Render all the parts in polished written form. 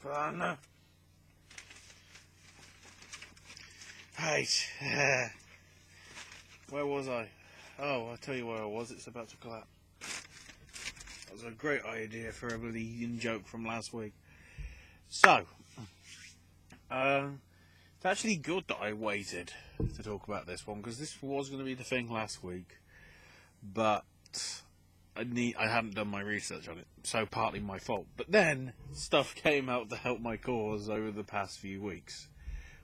fun. Right. Where was I? Oh, I'll tell you where I was. It's about to collapse. That was a great idea for a bleeding joke from last week. So, it's actually good that I waited to talk about this one, because this was going to be the thing last week, but I hadn't done my research on it, so partly my fault. But then stuff came out to help my cause over the past few weeks,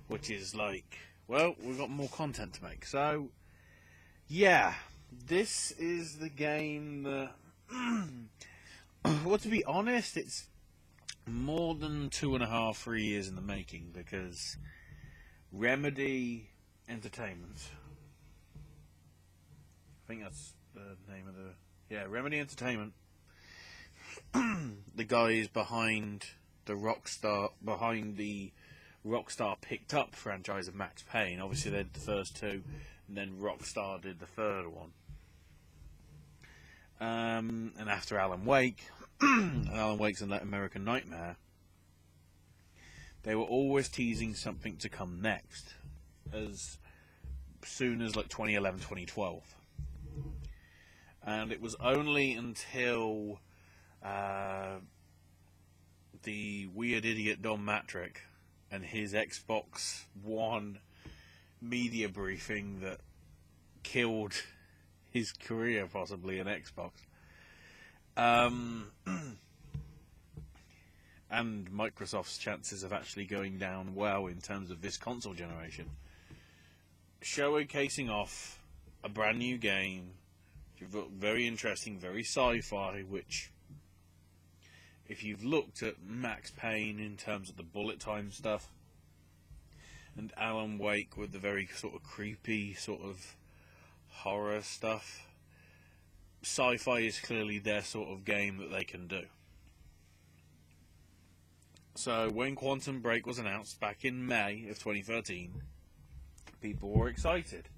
which is like, well, we've got more content to make. So, yeah, this is the game that, well, to be honest, it's more than 2.5, 3 years in the making, because Remedy Entertainment, I think that's the name of Remedy Entertainment, the guys behind the Rockstar Picked Up franchise of Max Payne. Obviously they did the first two, and then Rockstar did the third one. And after Alan Wake, and Alan Wake's and American Nightmare, they were always teasing something to come next, as soon as like 2011, 2012. And it was only until the weird idiot Don Matrick and his Xbox One media briefing that killed his career, possibly, in Xbox. And Microsoft's chances of actually going down well in terms of this console generation. Showcasing off a brand new game, very interesting, very sci-fi, which, if you've looked at Max Payne in terms of the bullet time stuff, and Alan Wake with the very sort of creepy, sort of horror stuff, sci-fi is clearly their sort of game that they can do. So when Quantum Break was announced back in May of 2013, people were excited.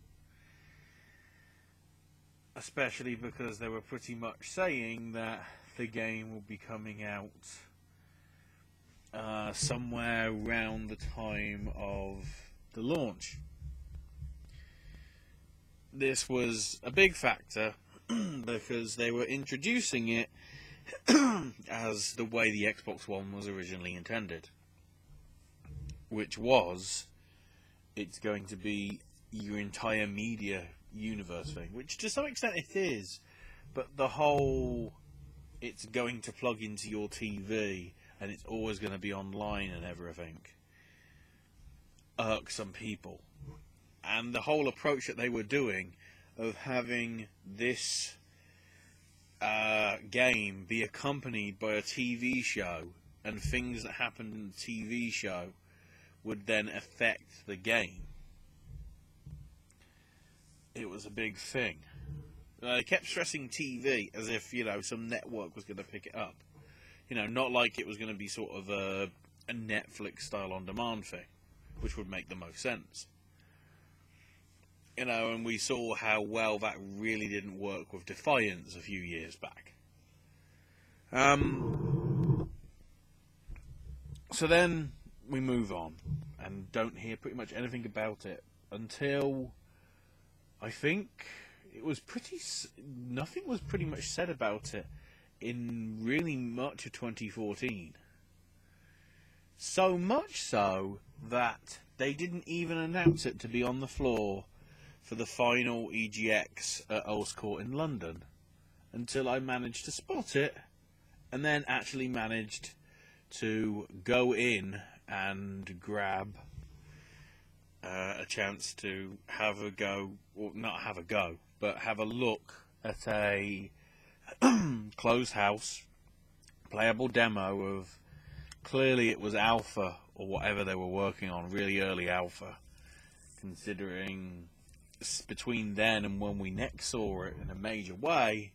Especially because they were pretty much saying that the game will be coming out somewhere around the time of the launch. This was a big factor because they were introducing it as the way the Xbox One was originally intended, which was, it's going to be your entire media universe thing, which to some extent it is, but the whole, it's going to plug into your TV and it's always going to be online and everything, irks some people. And the whole approach that they were doing of having this game be accompanied by a TV show, and things that happened in the TV show would then affect the game. It was a big thing. They kept stressing TV as if, some network was going to pick it up. Not like it was going to be sort of a Netflix style on-demand thing, which would make the most sense. And we saw how well that really didn't work with Defiance a few years back. So then we move on and don't hear pretty much anything about it until, I think it was nothing was pretty much said about it in really much of 2014. So much so that they didn't even announce it to be on the floor for the final EGX at Earls Court in London, until I managed to spot it, and then actually managed to go in and grab a chance to have a go, or not have a go, but have a look at a closed house playable demo of, clearly it was alpha or whatever they were working on, really early alpha, considering between then and when we next saw it in a major way,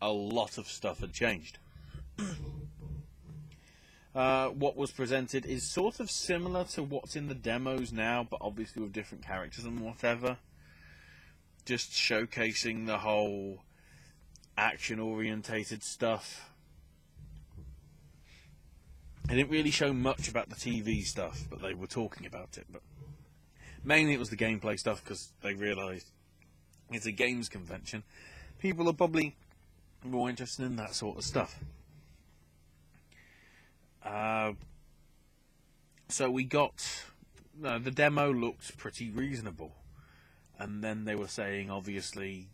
a lot of stuff had changed. What was presented is sort of similar to what's in the demos now, but obviously with different characters and whatever. Just showcasing the whole action-orientated stuff. They didn't really show much about the TV stuff, but they were talking about it. But mainly it was the gameplay stuff, because they realised it's a games convention. People are probably more interested in that sort of stuff. So we got... the demo looked pretty reasonable. And then they were saying, obviously,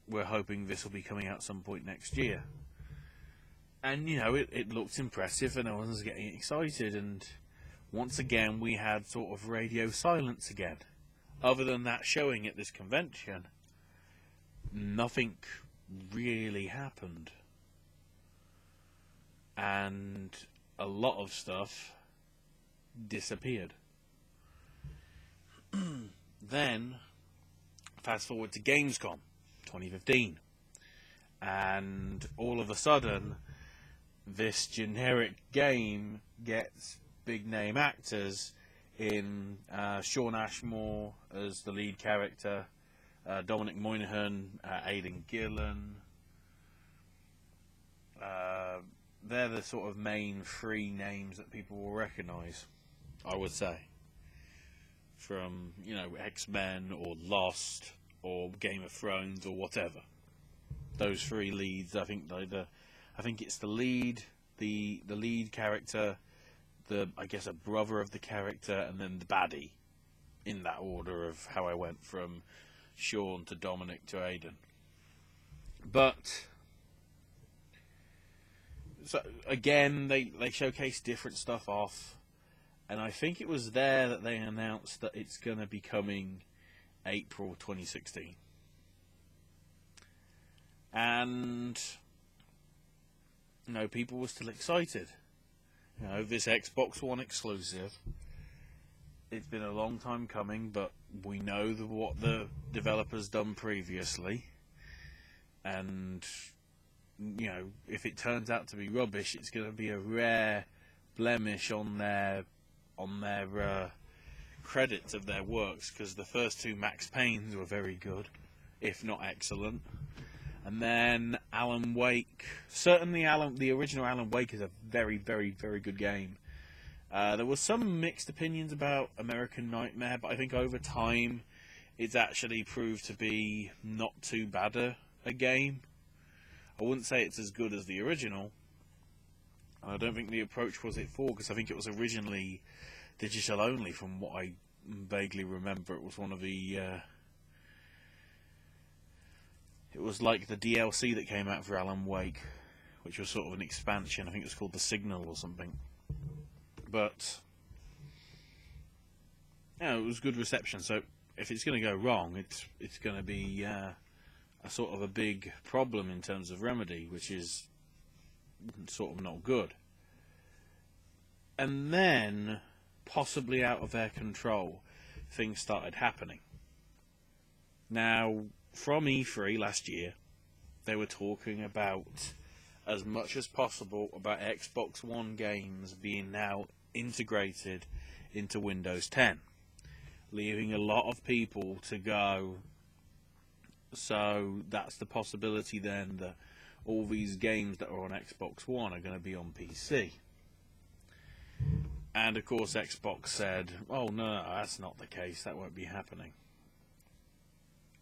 we're hoping this will be coming out some point next year. And, you know, it looked impressive and everyone was getting excited. And once again, we had sort of radio silence again. Other than that showing at this convention, nothing really happened. And a lot of stuff disappeared. Then, fast forward to Gamescom 2015. And all of a sudden, this generic game gets big name actors in Shawn Ashmore as the lead character, Dominic Monaghan, Aidan Gillen. They're the sort of main three names that people will recognise, I would say, from, you know, X-Men or Lost or Game of Thrones or whatever. Those three leads, I think I think it's the lead, the lead character, I guess a brother of the character, and then the baddie, in that order of how I went from Shawn to Dominic to Aidan. But so again, they showcase different stuff off, and I think it was there that they announced that it's going to be coming April 2016. And, you know, people were still excited. You know, this Xbox One exclusive, it's been a long time coming, but we know what the developer's done previously. And, you know, if it turns out to be rubbish, it's going to be a rare blemish on their credits of their works, because the first two Max Paynes were very good, if not excellent. And then Alan Wake, certainly the original Alan Wake is a very, very, very good game. There was some mixed opinions about American Nightmare, but I think over time it's actually proved to be not too bad a game. I wouldn't say it's as good as the original. I don't think the approach was it for, because I think it was originally digital only, from what I vaguely remember. It was one of the... it was like the DLC that came out for Alan Wake, which was sort of an expansion. I think it was called The Signal or something. But, you know, it was good reception. So if it's going to go wrong, it's going to be a sort of a big problem in terms of Remedy, which is sort of not good. And then, possibly out of their control, things started happening. Now, from E3 last year, they were talking about, as much as possible, about Xbox One games being now integrated into Windows 10, leaving a lot of people to go. So that's the possibility then that all these games that are on Xbox One are going to be on PC. And of course Xbox said, oh no, that's not the case, that won't be happening.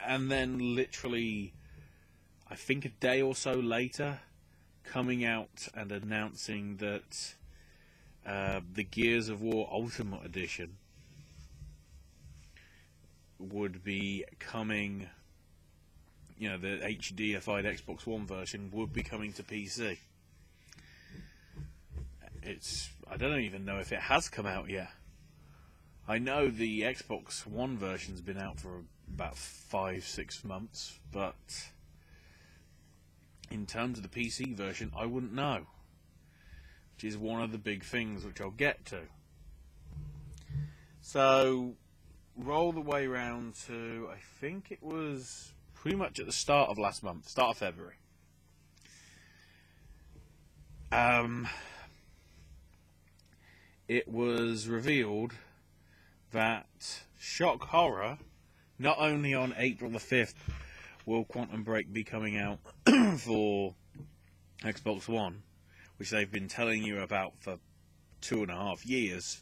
And then literally, I think a day or so later, coming out and announcing that the Gears of War Ultimate Edition would be coming, you know, the HDified Xbox One version would be coming to PC. I don't even know if it has come out yet. I know the Xbox One version's been out for about 5-6 months, but in terms of the PC version, I wouldn't know, which is one of the big things which I'll get to. So, roll the way round to, I think it was pretty much at the start of last month, start of February. It was revealed that, shock horror, not only on April the 5th will Quantum Break be coming out for Xbox One, which they've been telling you about for 2.5 years,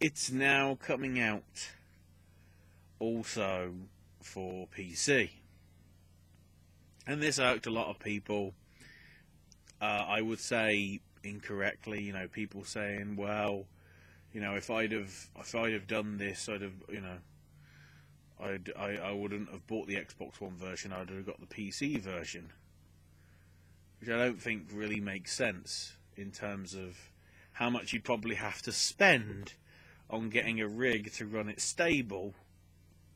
it's now coming out also for PC. And this irked a lot of people. I would say incorrectly, people saying, well, if I'd have done this, I wouldn't have bought the Xbox One version, I'd have got the PC version. Which I don't think really makes sense in terms of how much you'd probably have to spend on getting a rig to run it stable,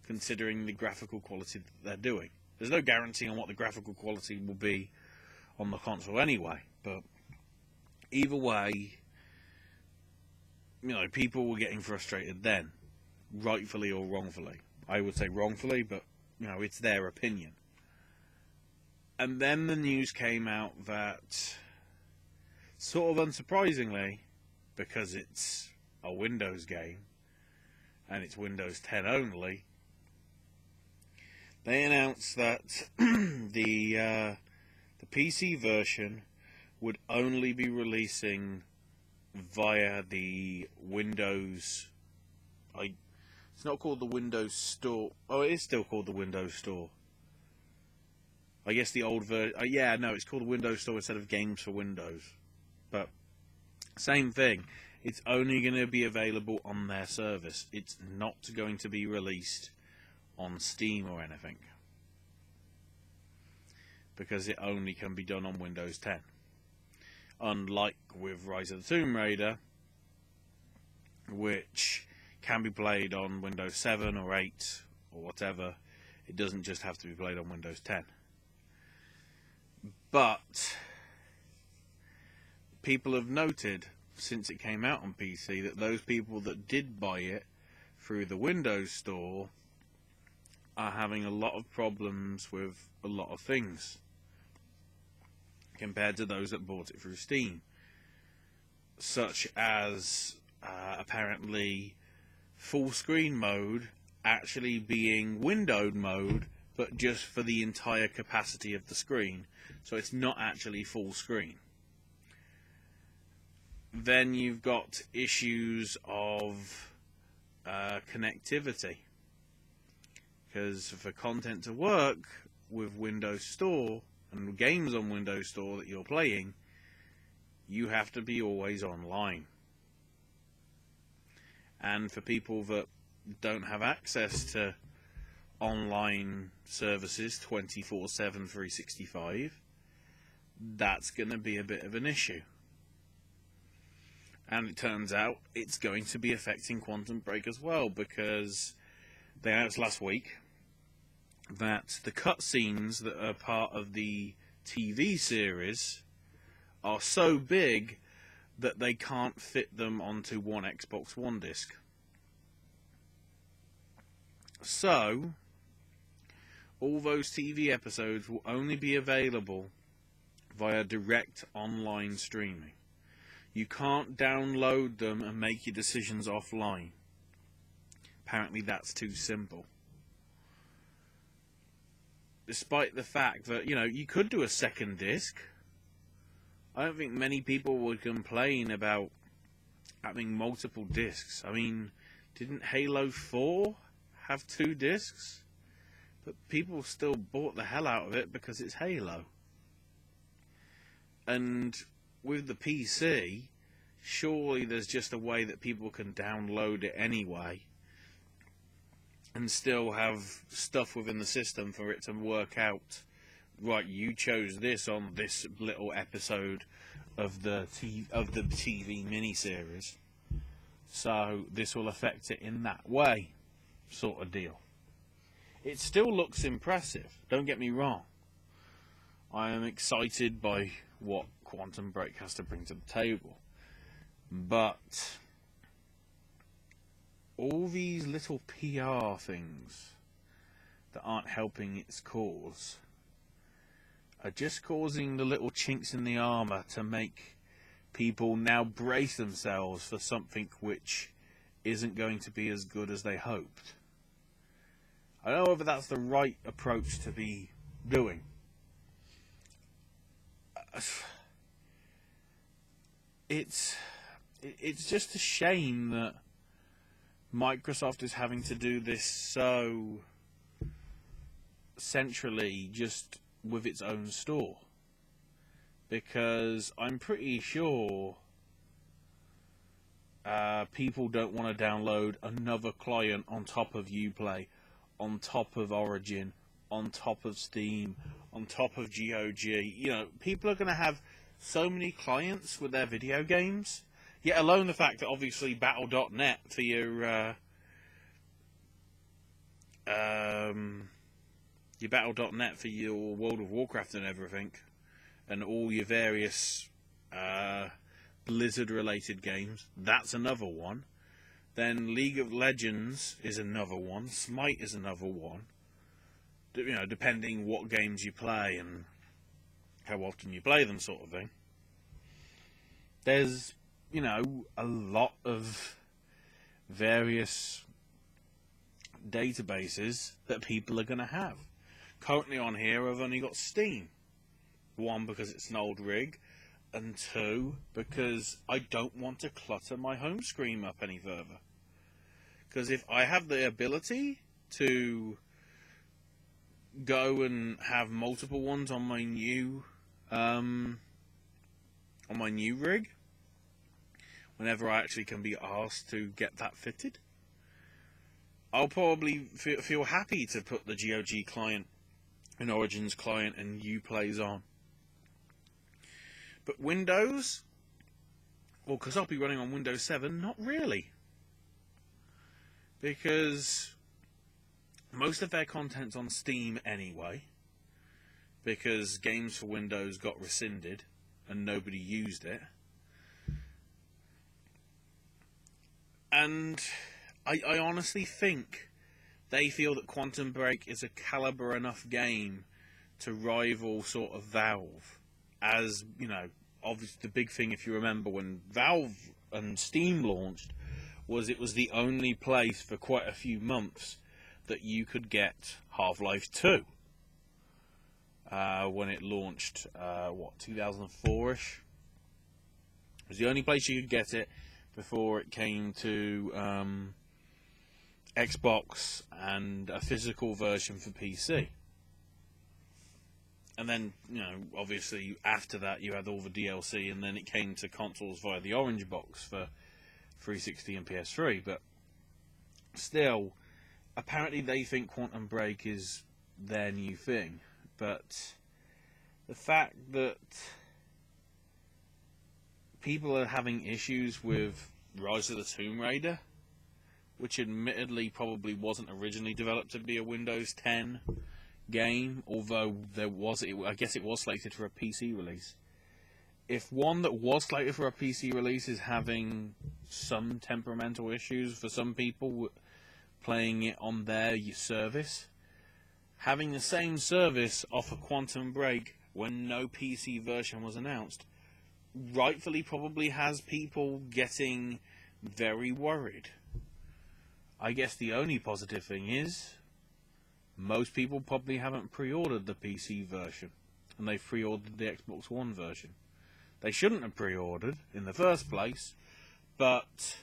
considering the graphical quality that they're doing. There's no guarantee on what the graphical quality will be on the console anyway, but either way, people were getting frustrated then, rightfully or wrongfully. I would say wrongfully, but it's their opinion. And then the news came out that, sort of unsurprisingly, because it's a Windows game and it's Windows 10 only, they announced that the PC version would only be releasing via the Windows. It's not called the Windows Store. Oh, it is still called the Windows Store. I guess the old version. Yeah, no, it's called the Windows Store instead of Games for Windows. But same thing. It's only going to be available on their service. It's not going to be released on Steam or anything, because it only can be done on Windows 10. Unlike with Rise of the Tomb Raider, which can be played on Windows 7 or 8 or whatever, it doesn't just have to be played on Windows 10. But people have noted since it came out on PC that those people that did buy it through the Windows Store are having a lot of problems with a lot of things compared to those that bought it through Steam, such as apparently full screen mode actually being windowed mode, but just for the entire capacity of the screen, so it's not actually full screen. Then you've got issues of connectivity, because for content to work with Windows Store and games on Windows Store that you're playing, you have to be always online. And for people that don't have access to online services 24/7, 365, that's going to be a bit of an issue. And it turns out it's going to be affecting Quantum Break as well, because they announced last week that the cutscenes that are part of the TV series are so big that they can't fit them onto one Xbox One disc. So, all those TV episodes will only be available via direct online streaming. You can't download them and make your decisions offline. Apparently that's too simple. Despite the fact that, you could do a second disc. I don't think many people would complain about having multiple discs. I mean, didn't Halo 4 have 2 discs? But people still bought the hell out of it because it's Halo. And with the PC, surely there's just a way that people can download it anyway and still have stuff within the system for it to work out, right, you chose this on this little episode of the TV miniseries, so this will affect it in that way, sort of deal. It still looks impressive, don't get me wrong. I am excited by what Quantum Break has to bring to the table, but all these little PR things that aren't helping its cause are just causing the little chinks in the armour to make people now brace themselves for something which isn't going to be as good as they hoped. I don't know whether that's the right approach to be doing. It's it's just a shame that Microsoft is having to do this so centrally, just with its own store, because I'm pretty sure people don't want to download another client on top of Uplay, on top of Origin, on top of Steam, on top of GOG. You know, people are going to have so many clients with their video games, yet alone the fact that obviously Battle.net for your Battle.net for your World of Warcraft and everything, and all your various Blizzard-related games, that's another one. Then League of Legends is another one. Smite is another one. You know, depending what games you play and how often you play them, sort of thing. There's, you know, a lot of various databases that people are going to have. Currently on here, I've only got Steam. One, because it's an old rig, and two, because I don't want to clutter my home screen up any further. Because if I have the ability to go and have multiple ones on my new rig, whenever I actually can be asked to get that fitted, I'll probably feel happy to put the GOG client and Origins client and Uplay's on. But Windows, well, because I'll be running on Windows 7, not really. Because most of their content's on Steam anyway, because Games for Windows got rescinded and nobody used it. And I honestly think they feel that Quantum Break is a caliber enough game to rival sort of Valve. As, you know, obviously the big thing, if you remember, when Valve and Steam launched, was it was the only place for quite a few months that you could get Half-Life 2. When it launched, 2004-ish? It was the only place you could get it before it came to Xbox and a physical version for PC. And then, you know, obviously after that you had all the DLC, and then it came to consoles via the Orange Box for 360 and PS3. But still, apparently they think Quantum Break is their new thing. But the fact that people are having issues with Rise of the Tomb Raider, which admittedly probably wasn't originally developed to be a Windows 10 game, although I guess it was slated for a PC release. If one that was slated for a PC release is having some temperamental issues for some people playing it on their service, having the same service offer Quantum Break when no PC version was announced rightfully probably has people getting very worried. I guess the only positive thing is most people probably haven't pre-ordered the PC version, and they've pre-ordered the Xbox One version. They shouldn't have pre-ordered in the first place, but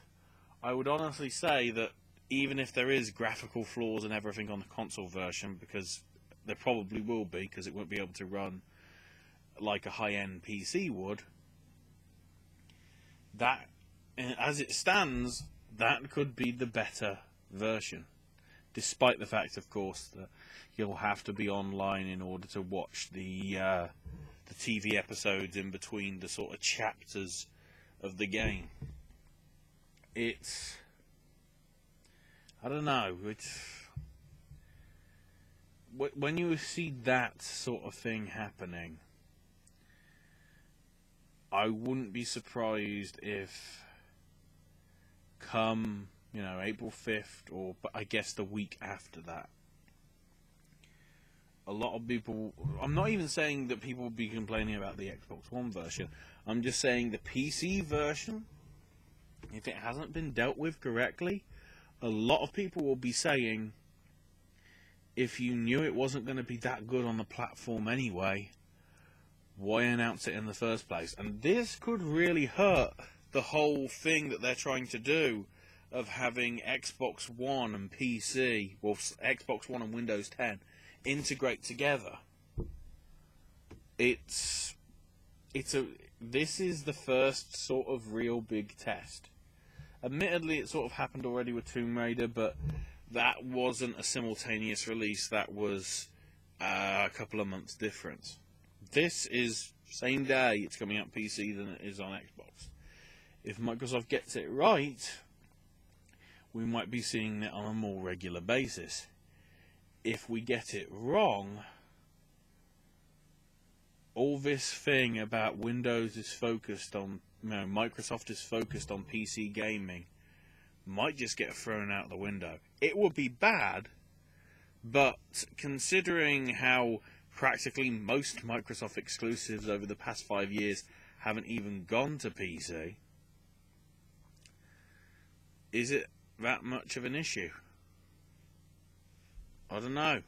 I would honestly say that even if there is graphical flaws and everything on the console version, because there probably will be, because it won't be able to run like a high-end PC would, that, as it stands, that could be the better version. Despite the fact, of course, that you'll have to be online in order to watch the TV episodes in between the sort of chapters of the game. It's, I don't know, when you see that sort of thing happening, I wouldn't be surprised if come, you know, April 5th, or but I guess the week after that, a lot of people, I'm not even saying that people will be complaining about the Xbox One version, I'm just saying the PC version, if it hasn't been dealt with correctly, a lot of people will be saying, if you knew it wasn't going to be that good on the platform anyway, why announce it in the first place? And this could really hurt the whole thing that they're trying to do of having Xbox One and PC, well, Xbox One and Windows 10 integrate together. This is the first sort of real big test. Admittedly, it sort of happened already with Tomb Raider, but that wasn't a simultaneous release. That was a couple of months difference. This is same day it's coming out PC than it is on Xbox. If Microsoft gets it right, we might be seeing it on a more regular basis. If we get it wrong, all this thing about Windows is focused on, Microsoft is focused on PC gaming, might just get thrown out the window. It would be bad, but considering how practically most Microsoft exclusives over the past 5 years haven't even gone to PC, is it that much of an issue? I don't know.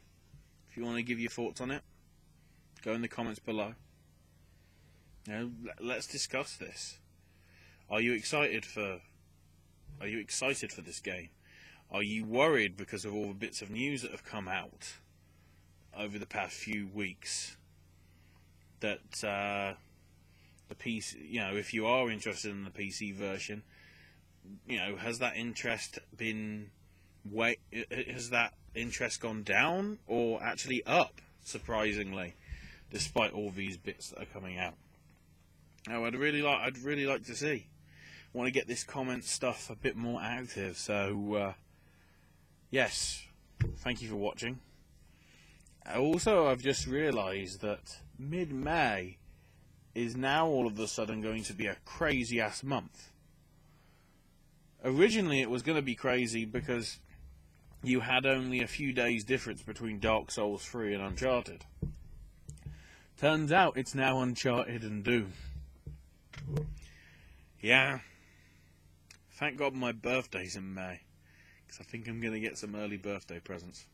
If you want to give your thoughts on it, go in the comments below. Let's discuss this. Are you excited for this game? Are you worried because of all the bits of news that have come out over the past few weeks that the PC, if you are interested in the PC version, has that interest gone down or actually up, surprisingly, despite all these bits that are coming out? I'd really like to see. I want to get this comment stuff a bit more active. So yes, thank you for watching. Also, I've just realised that mid-May is now all of a sudden going to be a crazy ass month. Originally it was going to be crazy because you had only a few days difference between Dark Souls 3 and Uncharted. Turns out it's now Uncharted and Doom. Yeah. Thank God my birthday's in May, because I think I'm going to get some early birthday presents.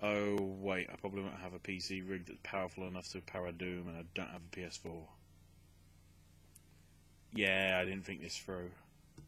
Oh wait, I probably won't have a PC rig that's powerful enough to power Doom, and I don't have a PS4. Yeah, I didn't think this through.